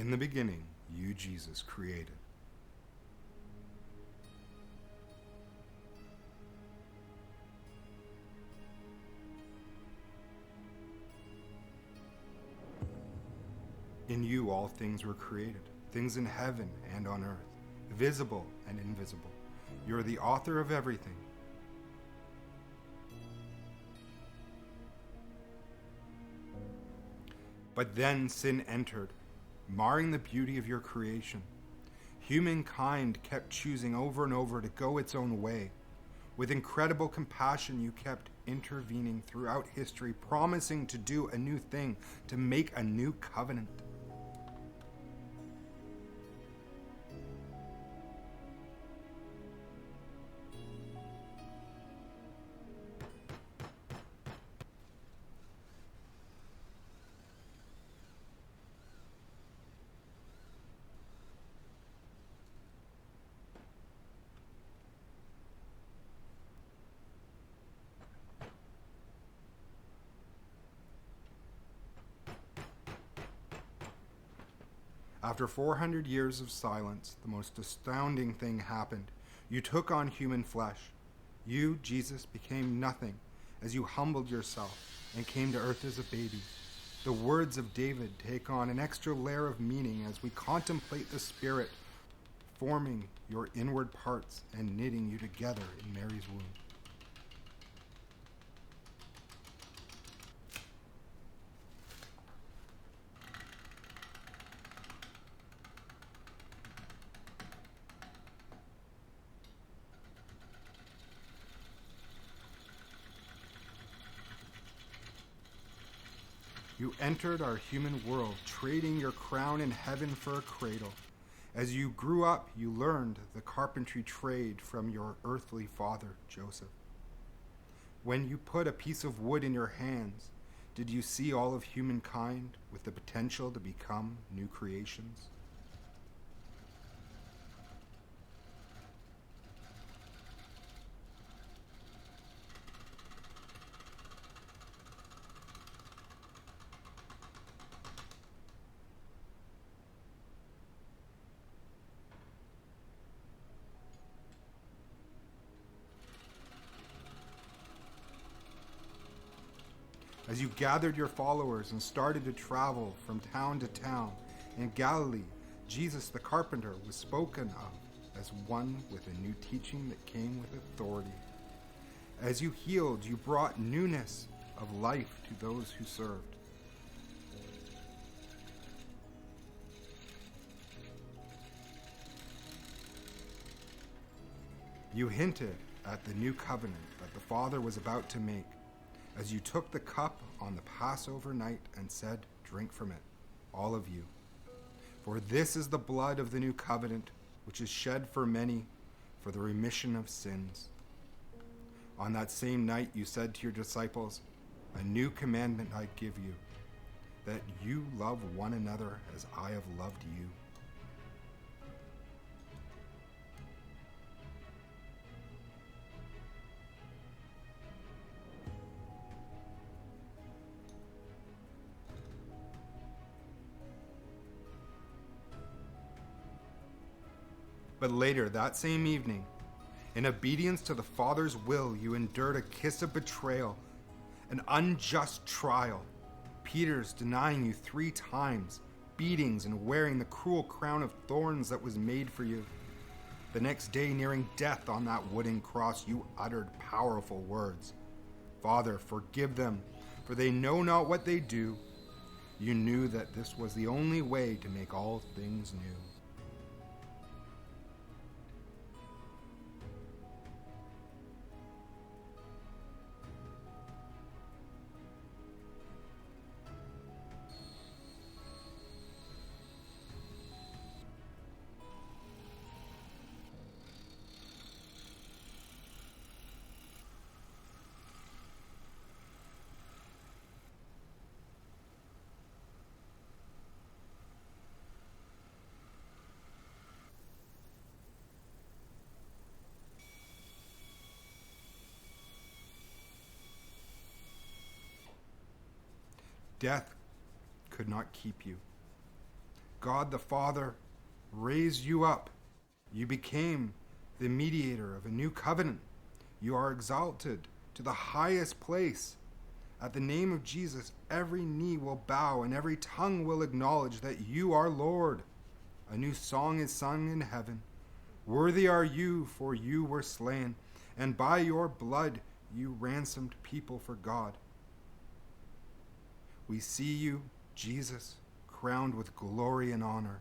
In the beginning, you, Jesus, created. In you all things were created, things in heaven and on earth, visible and invisible. You are the author of everything. But then sin entered, marring the beauty of your creation. Humankind kept choosing over and over to go its own way. With incredible compassion, you kept intervening throughout history, promising to do a new thing, to make a new covenant. After 400 years of silence, the most astounding thing happened. You took on human flesh. You, Jesus, became nothing as you humbled yourself and came to earth as a baby. The words of David take on an extra layer of meaning as we contemplate the Spirit forming your inward parts and knitting you together in Mary's womb. You entered our human world, trading your crown in heaven for a cradle. As you grew up, you learned the carpentry trade from your earthly father, Joseph. When you put a piece of wood in your hands, did you see all of humankind with the potential to become new creations? As you gathered your followers and started to travel from town to town, in Galilee, Jesus the carpenter was spoken of as one with a new teaching that came with authority. As you healed, you brought newness of life to those who served. You hinted at the new covenant that the Father was about to make, as you took the cup on the Passover night and said, "Drink from it, all of you. For this is the blood of the new covenant, which is shed for many for the remission of sins." On that same night you said to your disciples, "A new commandment I give you, that you love one another as I have loved you." But later, that same evening, in obedience to the Father's will, you endured a kiss of betrayal, an unjust trial, Peter's denying you 3 times, beatings, and wearing the cruel crown of thorns that was made for you. The next day, nearing death on that wooden cross, you uttered powerful words. "Father, forgive them, for they know not what they do." You knew that this was the only way to make all things new. Death could not keep you. God the Father raised you up. You became the mediator of a new covenant. You are exalted to the highest place. At the name of Jesus, every knee will bow and every tongue will acknowledge that you are Lord. A new song is sung in heaven. Worthy are you, for you were slain, and by your blood you ransomed people for God. We see you, Jesus, crowned with glory and honor.